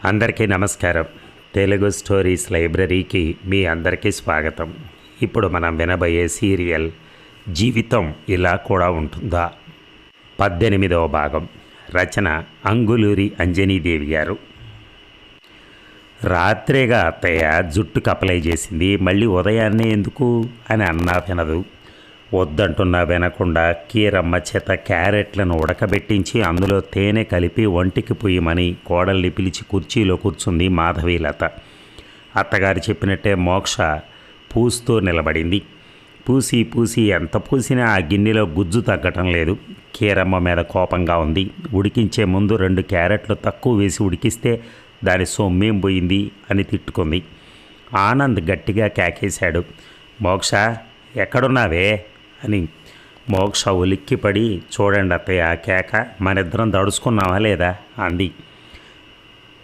అందరికీ నమస్కారం. తెలుగు స్టోరీస్ లైబ్రరీకి మీ అందరికీ స్వాగతం. ఇప్పుడు మనం వినబోయే సీరియల్ జీవితం ఇలా కూడా ఉంటుందా 18వ భాగం. రచన అంగులూరి అంజనీదేవి గారు. రాత్రేగా అత్తయ్య జుట్టుకు అప్లై చేసింది. మళ్ళీ ఉదయాన్నే ఎందుకు అని అన్నా వినదు. వద్దంటున్నా వినకుండా కీరమ్మ చేత క్యారెట్లను ఉడకబెట్టించి అందులో తేనె కలిపి ఒంటికి పొయ్యమని కోడల్ని పిలిచి కుర్చీలో కూర్చుంది మాధవీలత. అత్తగారు చెప్పినట్టే మోక్ష పూస్తూ నిలబడింది. పూసి ఎంత పూసినా ఆ గిన్నెలో గుజ్జు తగ్గటం లేదు. కీరమ్మ మీద కోపంగా ఉంది. ఉడికించే ముందు 2 క్యారెట్లు తక్కువ వేసి ఉడికిస్తే దాని సొమ్మేం పోయింది అని తిట్టుకుంది. ఆనంద్ గట్టిగా కేకేశాడు, మోక్ష ఎక్కడున్నావే అని. మోక్ష ఉలిక్కిపడి, చూడండి అత్తయ్య ఆ కేక, మనిద్దరం దడుచుకున్నావా లేదా అంది.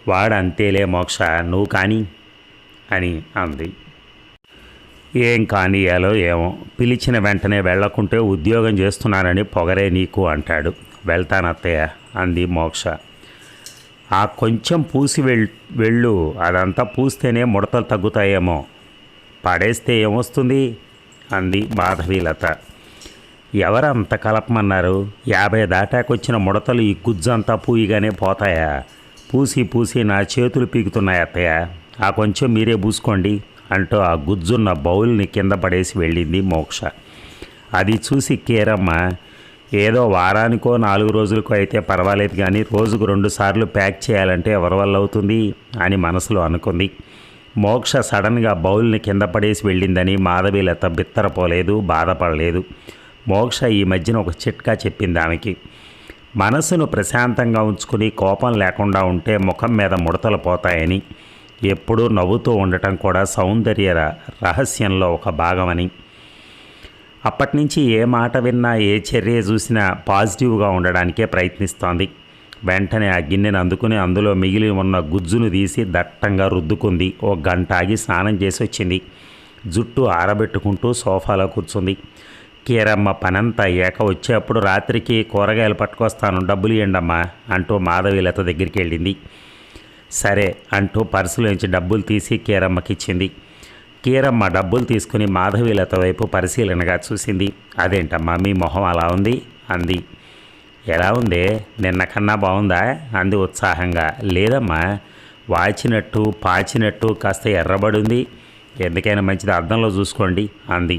వాడంతేలే మోక్ష, నువ్వు కానీ అని అంది. ఏం కానీయాలో ఏమో, పిలిచిన వెంటనే వెళ్లకుంటే ఉద్యోగం చేస్తున్నానని పొగరే నీకు అంటాడు. వెళ్తానత్తయ్య అంది మోక్ష. ఆ కొంచెం పూసి వెళ్ళు, అదంతా పూస్తేనే ముడతలు తగ్గుతాయేమో, పడేస్తే ఏమొస్తుంది అంది మాధవీలత. ఎవరంత కలపమన్నారు? 50 దాటాకొచ్చిన ముడతలు ఈ గుజ్జంతా పూయిగానే పోతాయా? పూసి నా చేతులు పీకుతున్నాయి అత్తయ్య, ఆ కొంచెం మీరే పూసుకోండి అంటూ ఆ గుజ్జున్న బౌల్ని కింద పడేసి వెళ్ళింది మోక్ష. అది చూసి కీరమ్మ, ఏదో వారానికో 4 రోజులకో అయితే పర్వాలేదు కానీ రోజుకు 2 సార్లు ప్యాక్ చేయాలంటే ఎవరి వల్ల అవుతుంది అని మనసులో అనుకుంది. మోక్ష సడన్గా బౌల్ని కింద పడేసి వెళ్ళిందని మాధవీలత బిత్తరపోలేదు, బాధపడలేదు. మోక్ష ఈ మధ్యన ఒక చిట్కా చెప్పింది ఆమెకి. మనసును ప్రశాంతంగా ఉంచుకుని కోపం లేకుండా ఉంటే ముఖం మీద ముడతలు పోతాయని, ఎప్పుడూ నవ్వుతూ ఉండటం కూడా సౌందర్య రహస్యంలో ఒక భాగమని. అప్పటి నుంచి ఏ మాట విన్నా, ఏ చర్య చూసినా పాజిటివ్గా ఉండడానికే ప్రయత్నిస్తోంది. వెంటనే ఆ గిన్నెను అందుకుని అందులో మిగిలి ఉన్న గుజ్జును తీసి దట్టంగా రుద్దుకుంది. 1 గంట ఆగి స్నానం చేసి వచ్చింది. జుట్టు ఆరబెట్టుకుంటూ సోఫాలో కూర్చుంది. కీరమ్మ పనంతా అయ్యాక వచ్చేప్పుడు రాత్రికి కూరగాయలు పట్టుకొస్తాను, డబ్బులు ఇవ్వండమ్మా అంటూ మాధవీలత దగ్గరికి వెళ్ళింది. సరే అంటూ పర్సులోంచి డబ్బులు తీసి కీరమ్మకి ఇచ్చింది. కీరమ్మ డబ్బులు తీసుకుని మాధవీలత వైపు పరిశీలనగా చూసింది. అదేంటమ్మా మీ మొహం అలా ఉంది అంది. ఎలా ఉందే, నిన్న కన్నా బాగుందా అంది ఉత్సాహంగా. లేదమ్మా, వాచినట్టు పాచినట్టు కాస్త ఎర్రబడింది, ఎందుకైనా మంచిది అద్దంలో చూసుకోండి అంది.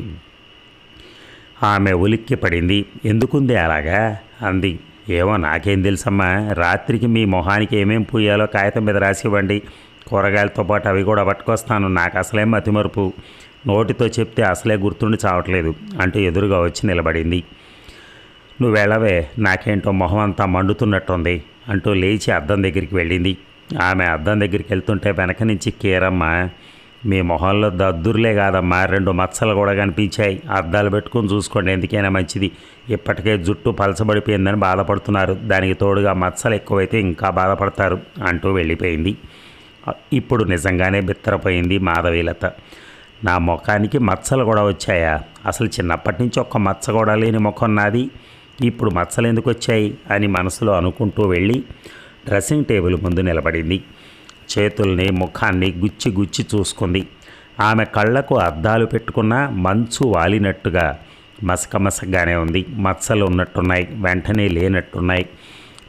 ఆమె ఉలిక్కి పడింది. ఎందుకుంది అలాగా అంది. ఏమో నాకేం తెలుసమ్మా, రాత్రికి మీ మొహానికి ఏమేం పూయాలో కాగితం మీద రాసి ఇవ్వండి, కూరగాయలతో పాటు అవి కూడా పట్టుకొస్తాను, నాకు అసలేం మతిమరుపు, నోటితో చెప్తే అసలే గుర్తుండి చావట్లేదు అంటూ ఎదురుగా వచ్చి నిలబడింది. నువ్వు వెళ్ళవే, నాకేంటో మొహం అంతా మండుతున్నట్టుంది అంటూ లేచి అద్దం దగ్గరికి వెళ్ళింది. ఆమె అద్దం దగ్గరికి వెళ్తుంటే వెనక నుంచి కీరమ్మ, మీ మొహంలో దద్దుర్లే కాదమ్మా, 2 మచ్చలు కూడా కనిపించాయి, అద్దాలు పెట్టుకుని చూసుకోండి, ఎందుకైనా మంచిది, ఇప్పటికే జుట్టు పలచబడిపోయిందని బాధపడుతున్నారు, దానికి తోడుగా మచ్చలు ఎక్కువైతే ఇంకా బాధపడతారు అంటూ వెళ్ళిపోయింది. ఇప్పుడు నిజంగానే బిత్తరపోయింది మాధవీలత. నా ముఖానికి మచ్చలు కూడా వచ్చాయా? అసలు చిన్నప్పటి నుంచి ఒక్క మచ్చ కూడా లేని ముఖం నాది, ఇప్పుడు మచ్చలు ఎందుకు వచ్చాయి అని మనసులో అనుకుంటూ వెళ్ళి డ్రెస్సింగ్ టేబుల్ ముందు నిలబడింది. చేతుల్ని ముఖాన్ని గుచ్చి చూసుకుంది. ఆమె కళ్ళకు అద్దాలు పెట్టుకున్న మంచు వాలినట్టుగా మసకమసగానే ఉంది. మచ్చలు ఉన్నట్టున్నాయి, వెంటనే లేనట్టున్నాయి.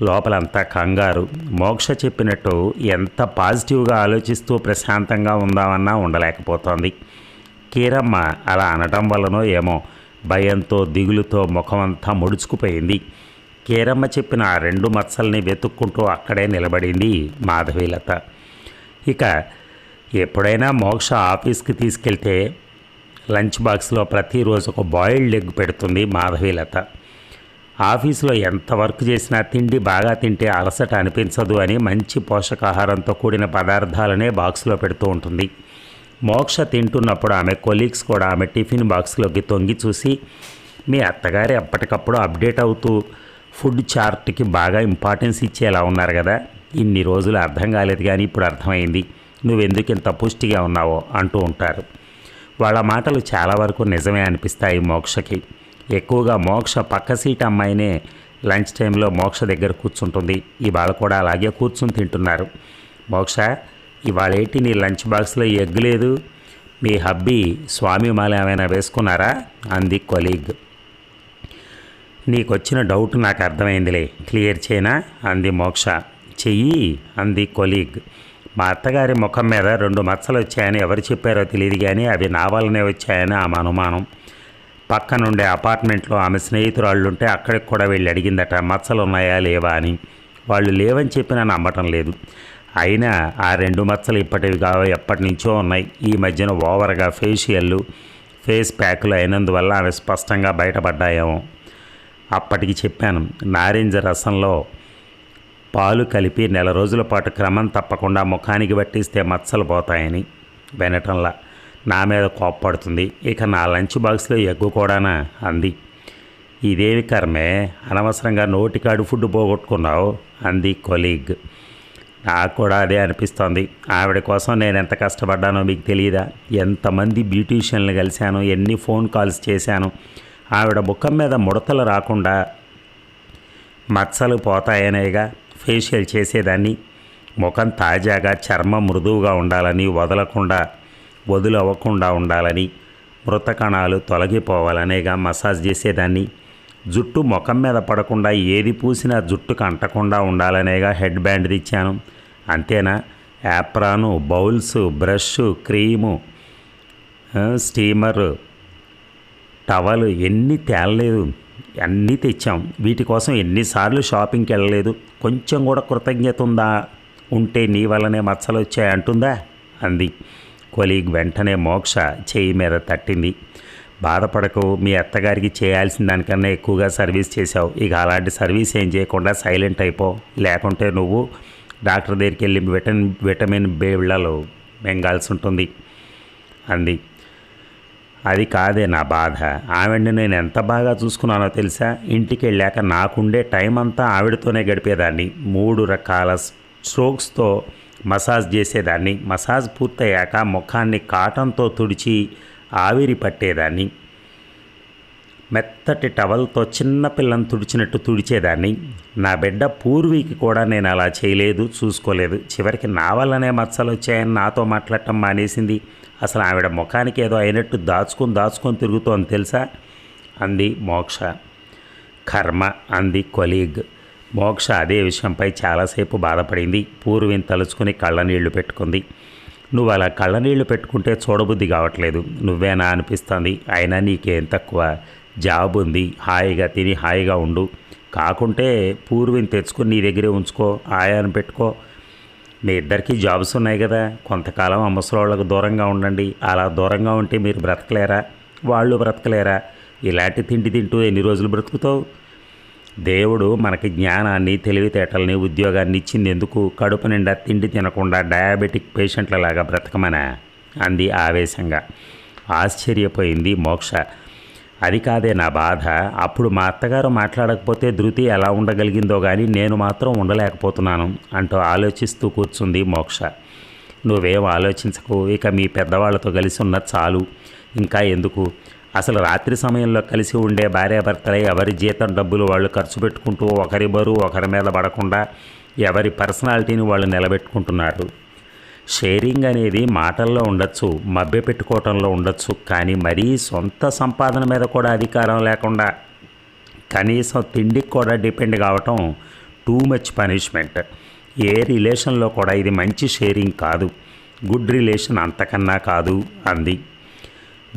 లోపలంతా కంగారు. మోక్ష చెప్పినట్టు ఎంత పాజిటివ్గా ఆలోచిస్తూ ప్రశాంతంగా ఉందామన్నా ఉండలేకపోతోంది. కీరమ్మ అలా అనటం వల్లనో ఏమో భయంతో దిగులుతో ముఖమంతా ముడుచుకుపోయింది. కీరమ్మ చెప్పిన ఆ 2 మచ్చల్ని వెతుక్కుంటూ అక్కడే నిలబడింది మాధవీలత. ఇక ఎప్పుడైనా మోక్ష ఆఫీస్కి తీసుకెళ్తే లంచ్ బాక్స్లో ప్రతిరోజు ఒక బాయిల్డ్ ఎగ్ పెడుతుంది మాధవీలత. ఆఫీసులో ఎంత వర్క్ చేసినా తిండి బాగా తింటే అలసట అనిపించదు అని మంచి పోషకాహారంతో కూడిన పదార్థాలనే బాక్స్లో పెడుతూ ఉంటుంది. మోక్ష తింటున్నప్పుడు ఆమె కొలీగ్స్ కూడా ఆమె టిఫిన్ బాక్స్లోకి తొంగి చూసి, మీ అత్తగారి అప్పటికప్పుడు అప్డేట్ అవుతూ ఫుడ్ చార్ట్కి బాగా ఇంపార్టెన్స్ ఇచ్చేలా ఉన్నారు కదా, ఇన్ని రోజులు అర్థం కాలేదు కానీ ఇప్పుడు అర్థమైంది, నువ్వెందుకు ఇంత పుష్టిగా ఉన్నావో అంటూ ఉంటారు. వాళ్ళ మాటలు చాలా వరకు నిజమే అనిపిస్తాయి మోక్షకి. ఎక్కువగా మోక్ష పక్క సీట్ అమ్మాయినే లంచ్ టైంలో మోక్ష దగ్గర కూర్చుంటుంది. ఇవాళ కూడా అలాగే కూర్చుని తింటున్నారు. మోక్ష, ఇవాళేంటి నీ లంచ్ బాక్స్లో ఎగ్ లేదు? మీ హబ్బీ స్వామి మాల ఏమైనా వేసుకున్నారా? అంది కొలీగ్. నీకొచ్చిన డౌట్ నాకు అర్థమైందిలే, క్లియర్ చేయనా? అంది మోక్ష. చెయ్యి అంది కొలీగ్. మా అత్తగారి ముఖం మీద 2 మచ్చలు వచ్చాయని ఎవరు చెప్పారో తెలియదు, కానీ అవి నా వల్లనే వచ్చాయని ఆమె అనుమానం. పక్కనుండే అపార్ట్మెంట్లో ఆమె స్నేహితురాళ్ళుంటే అక్కడికి కూడా వెళ్ళి అడిగిందట మచ్చలు ఉన్నాయా లేవా అని. వాళ్ళు లేవని చెప్పినా నమ్మటం లేదు. అయినా ఆ 2 మచ్చలు ఇప్పటివి కావు, ఎప్పటి నుంచో ఉన్నాయి. ఈ మధ్యన ఓవర్గా ఫేషియల్లు, ఫేస్ ప్యాకులు అయినందువల్ల ఆమె స్పష్టంగా బయటపడ్డాయేమో. అప్పటికి చెప్పాను, నారింజ రసంలో పాలు కలిపి 1 రోజుల పాటు క్రమం తప్పకుండా ముఖానికి పట్టిస్తే మచ్చలు పోతాయని. వినటంలా నా మీద కోప్పడుతుంది. ఇక నా లంచ్ బాక్స్లో ఎగ్గు కూడానా అంది. ఇదేవి కర్మే, అనవసరంగా నోటికాడు ఫుడ్ పోగొట్టుకున్నావు అంది కొలీగ్. నాకు కూడా అదే అనిపిస్తోంది. ఆవిడ కోసం నేను ఎంత కష్టపడ్డానో మీకు తెలియదా? ఎంతమంది బ్యూటీషియన్లు కలిశాను, ఎన్ని ఫోన్ కాల్స్ చేశాను. ఆవిడ ముఖం మీద ముడతలు రాకుండా మచ్చలు పోతాయనేగా ఫేషియల్ చేసేదాన్ని. ముఖం తాజాగా, చర్మం మృదువుగా ఉండాలని, వదులవ్వకుండా ఉండాలని, మృత కణాలు తొలగిపోవాలనేగా మసాజ్ చేసేదాన్ని. జుట్టు ముఖం మీద పడకుండా ఏది పూసినా జుట్టుకు అంటకుండా ఉండాలనేగా హెడ్ బ్యాండ్ తెచ్చాను. అంతేనా? యాప్రాను, bowls, brush, cream, steamer, towel ఎన్ని తేలలేదు, అన్నీ తెచ్చాం. వీటి కోసం ఎన్నిసార్లు షాపింగ్కి వెళ్ళలేదు. కొంచెం కూడా కృతజ్ఞత ఉంటే నీ వల్లనే మచ్చలు వచ్చాయి అంటుందా అంది. కొలీగ్ వెంటనే మోక్ష చేయి మీద తట్టింది. బాధపడకు, మీ అత్తగారికి చేయాల్సిన దానికన్నా ఎక్కువగా సర్వీస్ చేశావు. ఇక అలాంటి సర్వీస్ ఏం చేయకుండా సైలెంట్ అయిపో, లేకుంటే నువ్వు డాక్టర్ దగ్గరికి వెళ్ళి విటమిన్ బిళ్ళలు మింగాల్సి ఉంటుంది అంది. అది కాదే నా బాధ. ఆవిడ్ని నేను ఎంత బాగా చూసుకున్నానో తెలుసా? ఇంటికి వెళ్ళాక నాకుండే టైం అంతా ఆవిడతోనే గడిపేదాన్ని. 3 రకాల స్ట్రోక్స్తో మసాజ్ చేసేదాన్ని. మసాజ్ పూర్తయ్యాక ముఖాన్ని కాటన్తో తుడిచి ఆవిరి పట్టేదాన్ని. మెత్తటి టవల్తో చిన్నపిల్లని తుడిచినట్టు తుడిచేదాన్ని. నా బిడ్డ పూర్వీకి కూడా నేను అలా చేయలేదు, చూసుకోలేదు. చివరికి నా వల్లనే మచ్చలు వచ్చాయని నాతో మాట్లాడటం మానేసింది. అసలు ఆవిడ ముఖానికి ఏదో అయినట్టు దాచుకొని తిరుగుతోంది తెలుసా అంది మోక్ష. కర్మ అంది కొలీగ్. మోక్ష అదే విషయంపై చాలాసేపు బాధపడింది. పూర్విని తలుచుకుని కళ్ళనీళ్లు పెట్టుకుంది. నువ్వు అలా కళ్ళనీళ్లు పెట్టుకుంటే చూడబుద్ధి కావట్లేదు. నువ్వేనా అనిపిస్తుంది. అయినా నీకేం తక్కువ? జాబ్ ఉంది, హాయిగా తిని హాయిగా ఉండు. కాకుంటే పూర్విని తెచ్చుకుని నీ దగ్గరే ఉంచుకో, ఆయాను పెట్టుకో. మీ ఇద్దరికీ జాబ్స్ ఉన్నాయి కదా, కొంతకాలం ఆ ముసలోళ్ళకు దూరంగా ఉండండి. అలా దూరంగా ఉంటే మీరు బ్రతకలేరా, వాళ్ళు బ్రతకలేరా? ఇలాంటి తిండి తింటూ ఎన్ని రోజులు బ్రతుకుతావు? దేవుడు మనకి జ్ఞానాన్ని, తెలివితేటల్ని, ఉద్యోగాన్ని ఇచ్చింది ఎందుకు? కడుపు నిండా తిండి తినకుండా డయాబెటిక్ పేషెంట్లలాగా బ్రతకమనా అంది ఆవేశంగా. ఆశ్చర్యపోయింది మోక్ష. అది కాదే నా బాధ. అప్పుడు మా అత్తగారు మాట్లాడకపోతే ధృతి ఎలా ఉండగలిగిందో కానీ నేను మాత్రం ఉండలేకపోతున్నాను అంటూ ఆలోచిస్తూ కూర్చుంది మోక్ష. నువ్వేం ఆలోచించకు, ఇక మీ పెద్దవాళ్లతో కలిసి ఉన్న చాలు. ఇంకా ఎందుకు? అసలు రాత్రి సమయంలో కలిసి ఉండే భార్యాభర్తలే ఎవరి జీతం డబ్బులు వాళ్ళు ఖర్చు పెట్టుకుంటూ ఒకరి బరువు ఒకరి మీద పడకుండా ఎవరి పర్సనాలిటీని వాళ్ళు నిలబెట్టుకుంటున్నారు. షేరింగ్ అనేది మాటల్లో ఉండొచ్చు, మభ్య పెట్టుకోవటంలో ఉండొచ్చు, కానీ మరీ సొంత సంపాదన మీద కూడా అధికారం లేకుండా కనీసం తిండికి కూడా డిపెండ్ కావటం టూ మచ్ పనిష్మెంట్. ఏ రిలేషన్లో కూడా ఇది మంచి షేరింగ్ కాదు. గుడ్ రిలేషన్ అంతకన్నా కాదు అంది.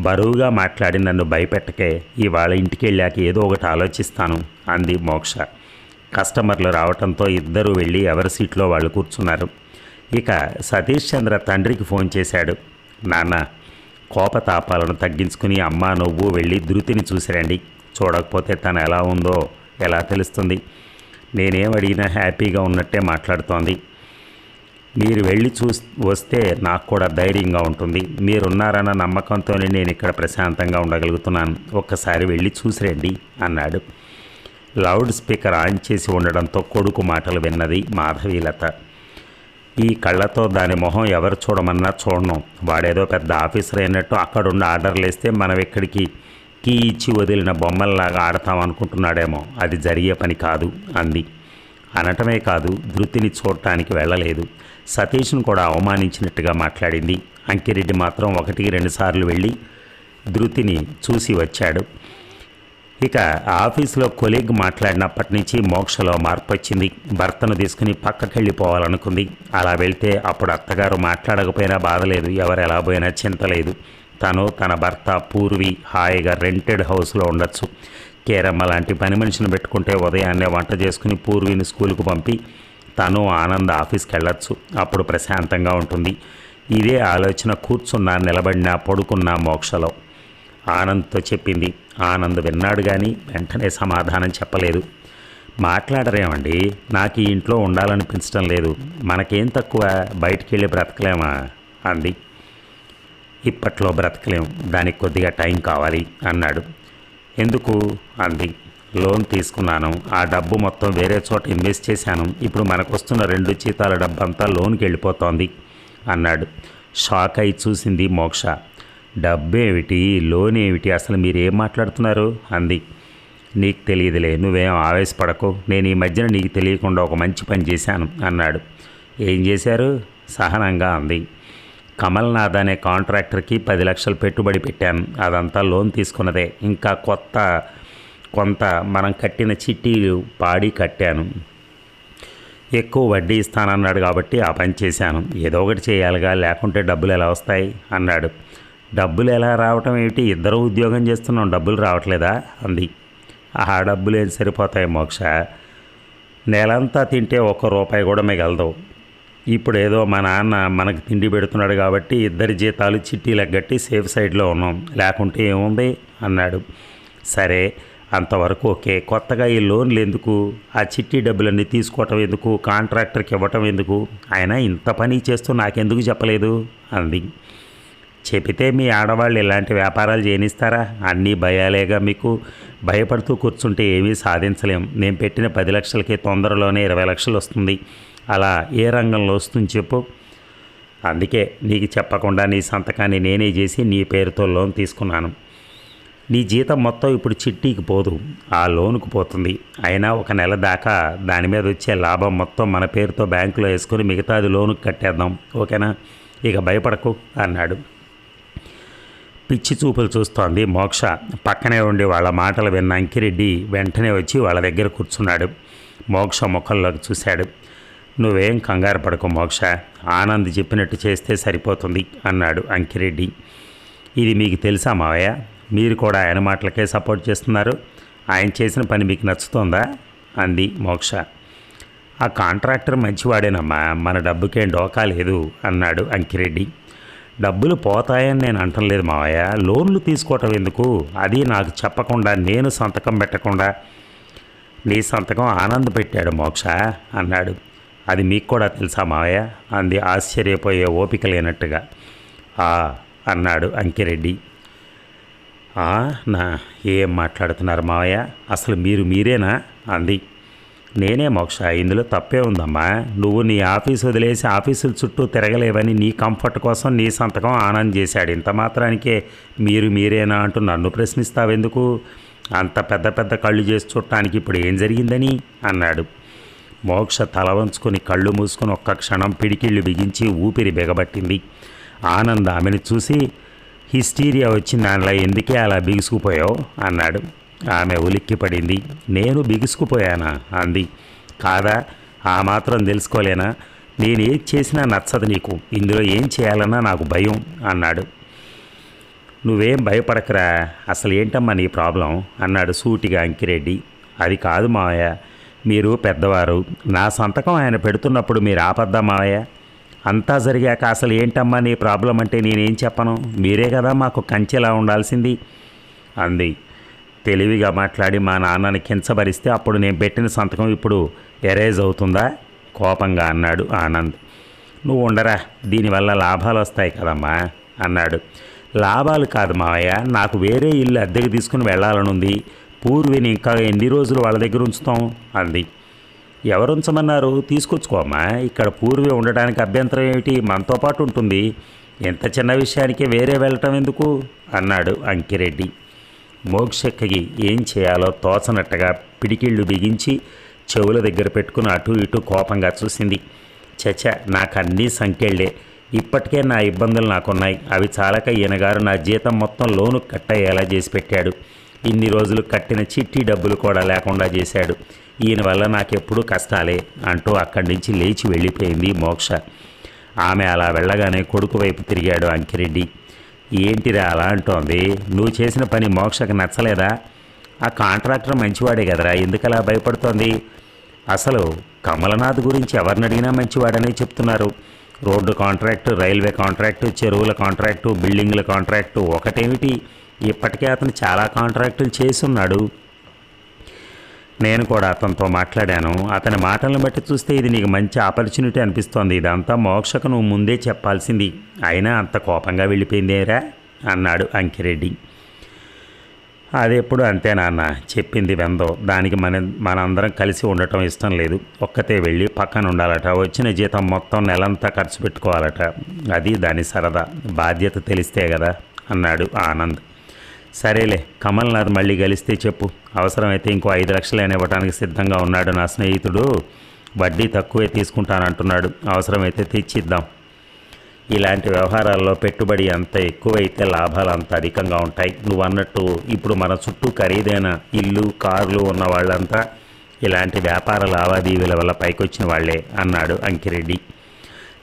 బరువుగా మాట్లాడి నన్ను భయపెట్టకే, ఇవాళ ఇంటికి వెళ్ళాక ఏదో ఒకటి ఆలోచిస్తాను అంది మోక్ష. కస్టమర్లు రావడంతో ఇద్దరూ వెళ్ళి ఎవరి సీట్లో వాళ్ళు కూర్చున్నారు. ఇక సతీష్ చంద్ర తండ్రికి ఫోన్ చేశాడు. నాన్న, కోపతాపాలను తగ్గించుకుని అమ్మ నువ్వు వెళ్ళి ధృతిని చూసిరండి. చూడకపోతే తను ఎలా ఉందో ఎలా తెలుస్తుంది? నేనేం అడిగినా హ్యాపీగా ఉన్నట్టే మాట్లాడుతోంది. మీరు వెళ్ళి వస్తే నాకు కూడా ధైర్యంగా ఉంటుంది. మీరున్నారన్న నమ్మకంతోనే నేను ఇక్కడ ప్రశాంతంగా ఉండగలుగుతున్నాను. ఒక్కసారి వెళ్ళి చూసిరండి అన్నాడు. లౌడ్ స్పీకర్ ఆన్ చేసి ఉండడంతో కొడుకు మాటలు విన్నది మాధవీలత. ఈ కళ్ళతో దాని మొహం ఎవరు చూడమన్నా చూడను. వాడేదో పెద్ద ఆఫీసర్ అయినట్టు అక్కడుండి ఆర్డర్లు వేస్తే మనం ఎక్కడికి కీ ఇచ్చి వదిలిన బొమ్మల్లాగా ఆడతాం అనుకుంటున్నాడేమో. అది జరిగే పని కాదు అంది. అనటమే కాదు ధృతిని చూడటానికి వెళ్ళలేదు. సతీష్ను కూడా అవమానించినట్టుగా మాట్లాడింది. అంకిరెడ్డి మాత్రం 1-2 సార్లు వెళ్ళి ధృతిని చూసి వచ్చాడు. ఇక ఆఫీసులో కొలీగ్ మాట్లాడినప్పటి నుంచి మోక్షలో మార్పు వచ్చింది. భర్తను తీసుకుని పక్కకెళ్ళిపోవాలనుకుంది. అలా వెళ్తే అప్పుడు అత్తగారు మాట్లాడకపోయినా బాధలేదు, ఎవరు ఎలా పోయినా చింత లేదు. తను తన భర్త పూర్వి హాయిగా రెంటెడ్ హౌస్లో ఉండొచ్చు. కేరమ్మ లాంటి పని మనిషిని పెట్టుకుంటే ఉదయాన్నే వంట చేసుకుని పూర్విని స్కూల్కు పంపి తను ఆనంద్ ఆఫీస్కి వెళ్ళొచ్చు. అప్పుడు ప్రశాంతంగా ఉంటుంది. ఇదే ఆలోచన కూర్చున్నా, నిలబడినా, పడుకున్నా మోక్షలో. ఆనంద్తో చెప్పింది. ఆనంద్ విన్నాడు కానీ వెంటనే సమాధానం చెప్పలేదు. మాట్లాడరేమండి, నాకు ఈ ఇంట్లో ఉండాలనిపించడం లేదు, మనకేం తక్కువ, బయటికి వెళ్ళి బ్రతకలేమా అంది. ఇప్పట్లో బ్రతకలేం, దానికి కొద్దిగా టైం కావాలి అన్నాడు. ఎందుకు అంది. లోన్ తీసుకున్నాను, ఆ డబ్బు మొత్తం వేరే చోట ఇన్వెస్ట్ చేశాను, ఇప్పుడు మనకు వస్తున్న 2 జీతాల డబ్బంతా లోన్కి వెళ్ళిపోతోంది అన్నాడు. షాక్ అయి చూసింది మోక్ష. డబ్బేమిటి, లోన్ ఏమిటి, అసలు మీరేం మాట్లాడుతున్నారు అంది. నీకు తెలియదులే, నువ్వేం ఆవేశపడకు, నేను ఈ మధ్యన నీకు తెలియకుండా ఒక మంచి పని చేశాను అన్నాడు. ఏం చేశారు సహనంగా అంది. కమల్నాథ్ అనే కాంట్రాక్టర్కి 10 లక్షలు పెట్టుబడి పెట్టాను, అదంతా లోన్ తీసుకున్నదే. ఇంకా కొంత మనం కట్టిన చిట్టీలు పాడి కట్టాను. ఎక్కువ వడ్డీ ఇస్తానన్నాడు కాబట్టి ఆ పని చేశాను. ఏదో ఒకటి చేయాలిగా, లేకుంటే డబ్బులు ఎలా వస్తాయి అన్నాడు. డబ్బులు ఎలా రావటం ఏమిటి, ఇద్దరు ఉద్యోగం చేస్తున్నాం, డబ్బులు రావట్లేదా అంది. ఆ డబ్బులు ఏం సరిపోతాయి మోక్ష, నెలంతా తింటే 1 రూపాయి కూడా మిగలదు. ఇప్పుడు ఏదో మా నాన్న మనకు తిండి పెడుతున్నాడు కాబట్టి ఇద్దరి జీతాలు చిట్టీలకు గట్టి సేఫ్ సైడ్లో ఉన్నాం, లేకుంటే ఏముంది అన్నాడు. సరే అంతవరకు ఓకే, కొత్తగా ఈ లోన్లు ఎందుకు, ఆ చిట్టి డబ్బులన్నీ తీసుకోవటం ఎందుకు, కాంట్రాక్టర్కి ఇవ్వటం ఎందుకు, ఆయన ఇంత పని చేస్తూ నాకెందుకు చెప్పలేదు అంది. చెబితే మీ ఆడవాళ్ళు ఇలాంటి వ్యాపారాలు చేయనిస్తారా, అన్నీ భయాలేగా మీకు, భయపడుతూ కూర్చుంటే ఏమీ సాధించలేం. నేను పెట్టిన 10 లక్షలకి తొందరలోనే 20 లక్షలు వస్తుంది, అలా ఏ రంగంలో వస్తుంది చెప్పు. అందుకే నీకు చెప్పకుండా నీ సంతకాన్ని నేనే చేసి నీ పేరుతో లోన్ తీసుకున్నాను. నీ జీతం మొత్తం ఇప్పుడు చిట్టీకి పోదు, ఆ లోనుకు పోతుంది. అయినా 1 నెల దాకా దాని మీద వచ్చే లాభం మొత్తం మన పేరుతో బ్యాంకులో వేసుకొని మిగతాది లోనుకు కట్టేద్దాం, ఓకేనా, ఇక భయపడకు అన్నాడు. పిచ్చి చూపులు చూస్తోంది మోక్ష. పక్కనే ఉండి వాళ్ళ మాటలు విన్న అంకిరెడ్డి వెంటనే వచ్చి వాళ్ళ దగ్గర కూర్చున్నాడు. మోక్ష ముఖంలోకి చూశాడు. నువ్వేం కంగారు పడకు మోక్ష, ఆనంద్ చెప్పినట్టు చేస్తే సరిపోతుంది అన్నాడు అంకిరెడ్డి. ఇది మీకు తెలుసా మావయ్య, మీరు కూడా ఆయన మాటలకే సపోర్ట్ చేస్తున్నారు, ఆయన చేసిన పని మీకు నచ్చుతోందా అంది మోక్ష. ఆ కాంట్రాక్టర్ మంచివాడేనమ్మా, మన డబ్బుకేం డోకా లేదు అన్నాడు అంకిరెడ్డి. డబ్బులు పోతాయని నేను అంటం లేదు మావయ్య, లోన్లు తీసుకోవటం ఎందుకు, అది నాకు చెప్పకుండా నేను సంతకం పెట్టకుండా. నీ సంతకం ఆనంద్ పెట్టాడు మోక్ష అన్నాడు. అది మీకు కూడా తెలుసా మావయ్య అంది ఆశ్చర్యపోయే ఓపిక లేనట్టుగా. అన్నాడు అంకిరెడ్డి. నా ఏం మాట్లాడుతున్నారు మావయ్య, అసలు మీరేనా అంది. నేనే మోక్ష, ఇందులో తప్పే ఉందమ్మా, నువ్వు నీ ఆఫీసు వదిలేసి ఆఫీసుల చుట్టూ తిరగలేవని నీ కంఫర్ట్ కోసం నీ సంతకం ఆనంద్ చేశాడు, ఇంత మాత్రానికే మీరేనా అంటూ నన్ను ప్రశ్నిస్తావెందుకు, అంత పెద్ద కళ్ళు చేసి చూడటానికి ఇప్పుడు ఏం జరిగిందని అన్నాడు. మోక్ష తల వంచుకొని కళ్ళు మూసుకొని ఒక్క క్షణం పిడికిళ్ళు బిగించి ఊపిరి బిగబట్టింది. ఆనంద్ ఆమెను చూసి హిస్టీరియా వచ్చింది, దానిలో ఎందుకే అలా బిగుసుకుపోయావు అన్నాడు. ఆమె ఉలిక్కిపడింది. నేను బిగుసుకుపోయానా అంది. కాదా, ఆ మాత్రం తెలుసుకోలేనా, నేనేం చేసినా నచ్చదు నీకు, ఇందులో ఏం చేయాలన్నా నాకు భయం అన్నాడు. నువ్వేం భయపడకరా, అసలు ఏంటమ్మా నీ ప్రాబ్లం అన్నాడు సూటిగా అంకిరెడ్డి. అది కాదు మావయ్య, మీరు పెద్దవారు, నా సంతకం ఆయన పెడుతున్నప్పుడు మీరు ఆపద్దా మావయ్య, అంతా జరిగాక అసలు ఏంటమ్మా నీ ప్రాబ్లం అంటే నేనేం చెప్పను, మీరే కదా మాకు కంచెలా ఉండాల్సింది అంది. తెలివిగా మాట్లాడి మా నాన్నని కించబరిస్తే అప్పుడు నేను పెట్టిన సంతకం ఇప్పుడు ఎరేజ్ అవుతుందా కోపంగా అన్నాడు ఆనంద్. నువ్వు ఉండరా, దీనివల్ల లాభాలు వస్తాయి కదమ్మా అన్నాడు. లాభాలు కాదు మావయ్య, నాకు వేరే ఇల్లు అద్దెకు తీసుకుని వెళ్ళాలనుంది, పూర్విని ఇంకా ఎన్ని రోజులు వాళ్ళ దగ్గర ఉంచుతాం అంది. ఎవరు ఉంచమన్నారు, తీసుకొచ్చుకోమ్మా, ఇక్కడ పూర్వి ఉండడానికి అభ్యంతరం ఏమిటి, మనతో పాటు ఉంటుంది, ఎంత చిన్న విషయానికి వేరే వెళ్ళటం ఎందుకు అన్నాడు అంకిరెడ్డి. మోక్షకి ఏం చేయాలో తోచనట్టుగా పిడికిళ్ళు బిగించి చెవుల దగ్గర పెట్టుకుని అటు ఇటు కోపంగా చూసింది. చచ, నాకన్నీ సంఖ్యళ్లే. ఇప్పటికే నా ఇబ్బందులు నాకున్నాయి. అవి చాలక ఈయనగారు నా జీతం మొత్తం లోను కట్టయ్యేలా చేసి పెట్టాడు. ఇన్ని రోజులు కట్టిన చిట్టి డబ్బులు కూడా లేకుండా చేశాడు. ఈయన వల్ల నాకెప్పుడూ కష్టాలే అంటూ అక్కడి నుంచి లేచి వెళ్ళిపోయింది మోక్ష. ఆమె అలా వెళ్ళగానే కొడుకు వైపు తిరిగాడు అంకిరెడ్డి. ఏంటిరా అలా అంటోంది? నువ్వు చేసిన పని మోక్షకు నచ్చలేదా? ఆ కాంట్రాక్టర్ మంచివాడే కదరా, ఎందుకలా భయపడుతోంది? అసలు కమలనాథ్ గురించి ఎవరిని అడిగినా మంచివాడనే చెప్తున్నారు. రోడ్డు కాంట్రాక్టు, రైల్వే కాంట్రాక్టు, చెరువుల కాంట్రాక్టు, బిల్డింగుల కాంట్రాక్టు ఒకటేమిటి, ఇప్పటికే అతను చాలా కాంట్రాక్టులు చేసున్నాడు. నేను కూడా అతనితో మాట్లాడాను. అతని మాటలను బట్టి చూస్తే ఇది నీకు మంచి ఆపర్చునిటీ అనిపిస్తోంది. ఇదంతా మోక్షకు నువ్వు ముందే చెప్పాల్సింది. అయినా అంత కోపంగా వెళ్ళిపోయిందేరా అన్నాడు అంకిరెడ్డి. అది ఎప్పుడు అంతే నాన్న, చెప్పింది వెందో. దానికి మనందరం కలిసి ఉండటం ఇష్టం లేదు. ఒక్కతే వెళ్ళి పక్కన ఉండాలట. వచ్చిన జీతం మొత్తం నెలంతా ఖర్చు పెట్టుకోవాలట. అది దాని సరదా. బాధ్యత తెలిస్తే కదా అన్నాడు ఆనంద్. సరేలే, కమల్నాథ్ మళ్ళీ కలిస్తే చెప్పు. అవసరమైతే ఇంకో 5 లక్షలైనా ఇవ్వడానికి సిద్ధంగా ఉన్నాడు నా స్నేహితుడు. వడ్డీ తక్కువే తీసుకుంటానంటున్నాడు. అవసరమైతే తెచ్చిద్దాం. ఇలాంటి వ్యవహారాల్లో పెట్టుబడి అంత ఎక్కువైతే లాభాలు అంత అధికంగా ఉంటాయి. నువ్వు అన్నట్టు ఇప్పుడు మన చుట్టూ ఖరీదైన ఇల్లు, కార్లు ఉన్న వాళ్ళంతా ఇలాంటి వ్యాపార లావాదేవీల వల్ల పైకొచ్చిన వాళ్లే అన్నాడు అంకిరెడ్డి.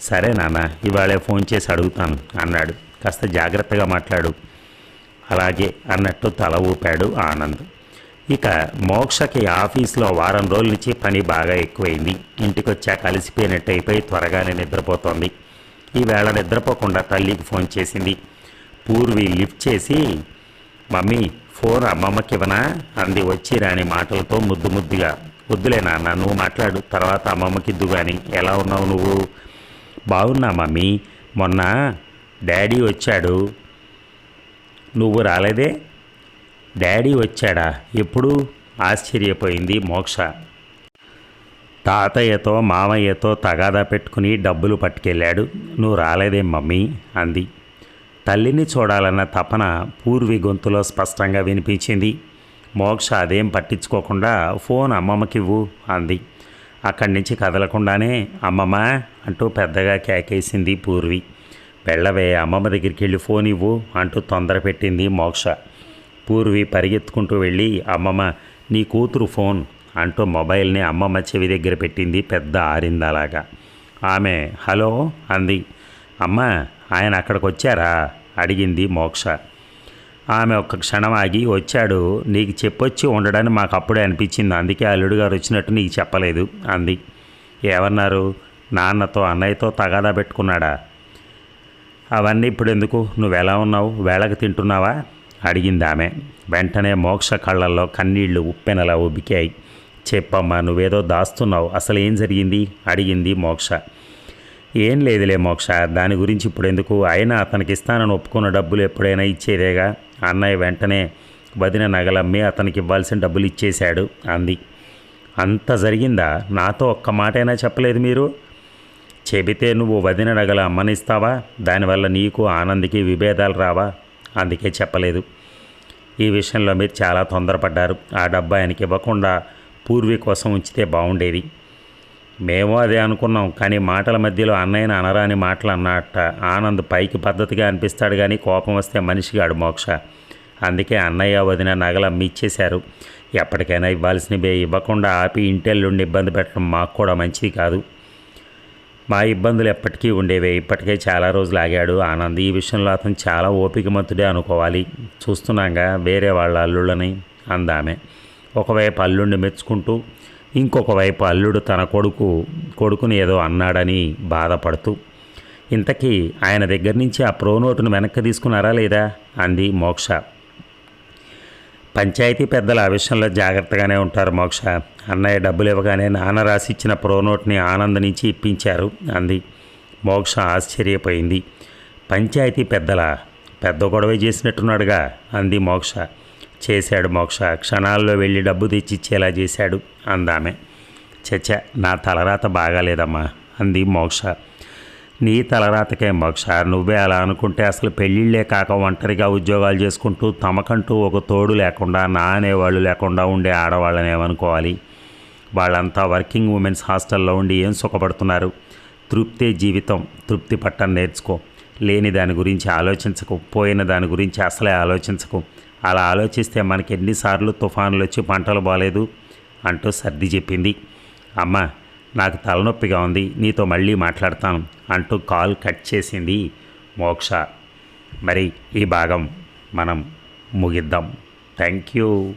సరే నాన్న, ఇవాళే ఫోన్ చేసి అడుగుతాను అన్నాడు. కాస్త జాగ్రత్తగా మాట్లాడు. అలాగే అన్నట్టు తల ఊపాడు ఆనంద్. ఇక మోక్షకి ఆఫీస్లో వారం రోజుల నుంచి పని బాగా ఎక్కువైంది. ఇంటికొచ్చాక అలసిపోయినట్టు అయిపోయి త్వరగానే నిద్రపోతోంది. ఈవేళ నిద్రపోకుండా తల్లికి ఫోన్ చేసింది. పూర్వి లిఫ్ట్ చేసి, మమ్మీ ఫోన్ అమ్మమ్మకి ఇవ్వనా అంది వచ్చి రాని మాటలతో ముద్దుగా. వద్దులే నాన్న, నువ్వు మాట్లాడు, తర్వాత అమ్మమ్మకి ఇద్దు కానీ. ఎలా ఉన్నావు నువ్వు? బాగున్నా మమ్మీ. మొన్న డాడీ వచ్చాడు, నువ్వు రాలేదే. డాడీ వచ్చాడా? ఎప్పుడు? ఆశ్చర్యపోయింది మోక్ష. తాతయ్యతో మామయ్యతో తగాదా పెట్టుకుని డబ్బులు పట్టుకెళ్ళాడు. నువ్వు రాలేదేం మమ్మీ అంది. తల్లిని చూడాలన్న తపన పూర్వి గొంతులో స్పష్టంగా వినిపించింది. మోక్ష అదేం పట్టించుకోకుండా ఫోన్ అమ్మమ్మకివ్వు అంది. అక్కడి నుంచి కదలకుండానే అమ్మమ్మ అంటూ పెద్దగా కేకేసింది పూర్వి. వెళ్ళవే, అమ్మమ్మ దగ్గరికి వెళ్ళి ఫోన్ ఇవ్వు అంటూ తొందర పెట్టింది మోక్ష. పూర్వి పరిగెత్తుకుంటూ వెళ్ళి, అమ్మమ్మ నీ కూతురు ఫోన్ అంటూ మొబైల్ని అమ్మమ్మ చెవి దగ్గర పెట్టింది పెద్ద ఆరిందలాగా. ఆమె హలో అంది. అమ్మ, ఆయన అక్కడికి వచ్చారా అడిగింది మోక్ష. ఆమె ఒక్క క్షణం ఆగి, వచ్చాడు, నీకు చెప్పొచ్చి ఉండడానికి మాకు అప్పుడే అనిపించింది. అందుకే అల్లుడు గారు వచ్చినట్టు నీకు చెప్పలేదు అంది. ఏమన్నారు? నాన్నతో అన్నయ్యతో తగాదా పెట్టుకున్నాడా? అవన్నీ ఇప్పుడు ఎందుకు, నువ్వెలా ఉన్నావు, వేళకు తింటున్నావా అడిగింది ఆమె. వెంటనే మోక్ష కళ్ళల్లో కన్నీళ్లు ఉప్పెనలా ఉబికాయి. చెప్పమ్మా, నువ్వేదో దాస్తున్నావు, అసలు ఏం జరిగింది అడిగింది మోక్ష. ఏం లేదులే మోక్ష, దాని గురించి ఇప్పుడు ఎందుకు. అయినా అతనికి ఇస్తానని ఒప్పుకున్న డబ్బులు ఎప్పుడైనా ఇచ్చేదేగా. అన్నయ్య వెంటనే వదిన నగలమ్మి అతనికి ఇవ్వాల్సిన డబ్బులు ఇచ్చేశాడు అంది. అంత జరిగిందా? నాతో ఒక్క మాటైనా చెప్పలేదు మీరు. చెబితే నువ్వు వదిన నగల అమ్మనిస్తావా? దానివల్ల నీకు ఆనంద్కి విభేదాలు రావా? అందుకే చెప్పలేదు. ఈ విషయంలో మీరు చాలా తొందరపడ్డారు. ఆ డబ్బు ఆయనకి ఇవ్వకుండా పూర్వీ కోసం ఉంచితే బాగుండేది. మేము అదే అనుకున్నాం. కానీ మాటల మధ్యలో అన్నయ్యని అనరాని మాటలు అన్నట్ట. ఆనంద్ పైకి పద్ధతిగా అనిపిస్తాడు, కానీ కోపం వస్తే మనిషిగాడు మోక్ష. అందుకే అన్నయ్య వదిన నగలు అమ్మి ఇచ్చేశారు. ఎప్పటికైనా ఇవ్వాల్సినవే ఇవ్వకుండా ఆపి ఇంటెల్లుండి ఇబ్బంది పెట్టడం మాకు కూడా మంచిది కాదు. మా ఇబ్బందులు ఎప్పటికీ ఉండేవే. ఇప్పటికే చాలా రోజులు ఆగాడు ఆనంద్. ఈ విషయంలో అతను చాలా ఓపికమంతుడే అనుకోవాలి. చూస్తున్నాగా వేరే వాళ్ళ అల్లుళ్ళని అందామె. ఒకవైపు అల్లుడిని మెచ్చుకుంటూ, ఇంకొక వైపు అల్లుడు తన కొడుకుని ఏదో అన్నాడని బాధపడుతూ. ఇంతకీ ఆయన దగ్గర నుంచి ఆ ప్రో నోటును వెనక్కి తీసుకున్నారా లేదా అంది మోక్ష. పంచాయతీ పెద్దలు ఆ విషయంలో జాగ్రత్తగానే ఉంటారు మోక్ష. అన్నయ్య డబ్బులు ఇవ్వగానే నాన్న రాసిచ్చిన ప్రో నోట్ని ఆనంద్ నుంచి ఇప్పించారు అంది. మోక్ష ఆశ్చర్యపోయింది. పంచాయతీ పెద్దలా? పెద్ద గొడవ చేసినట్టున్నాడుగా అంది మోక్ష. చేశాడు మోక్ష, క్షణాల్లో వెళ్ళి డబ్బు తెచ్చిచ్చేలా చేశాడు అందామె. చచ్చ, నా తలరాత బాగాలేదమ్మా అంది మోక్ష. నీ తలరాతకే మోక్ష, నువ్వే అలా అనుకుంటే అసలు పెళ్ళిళ్ళే కాక ఒంటరిగా ఉద్యోగాలు చేసుకుంటూ తమకంటూ ఒక తోడు లేకుండా, నా అనేవాళ్ళు లేకుండా ఉండే ఆడవాళ్ళని ఏమనుకోవాలి? వాళ్ళంతా వర్కింగ్ ఉమెన్స్ హాస్టల్లో ఉండి ఏం సుఖపడుతున్నారు. తృప్తే జీవితం, తృప్తి పట్టం నేర్చుకో. లేని దాని గురించి ఆలోచించకు, పోయిన దాని గురించి అసలే ఆలోచించకు. అలా ఆలోచిస్తే మనకి ఎన్నిసార్లు తుఫానులు వచ్చి పంటలు బాలేదు అంటూ సర్ది చెప్పింది. అమ్మ, నాకు తలనొప్పిగా ఉంది, నీతో మళ్ళీ మాట్లాడతాను అంటూ కాల్ కట్ చేసింది మోక్ష. మరి ఈ భాగం మనం ముగిద్దాం. Thank you.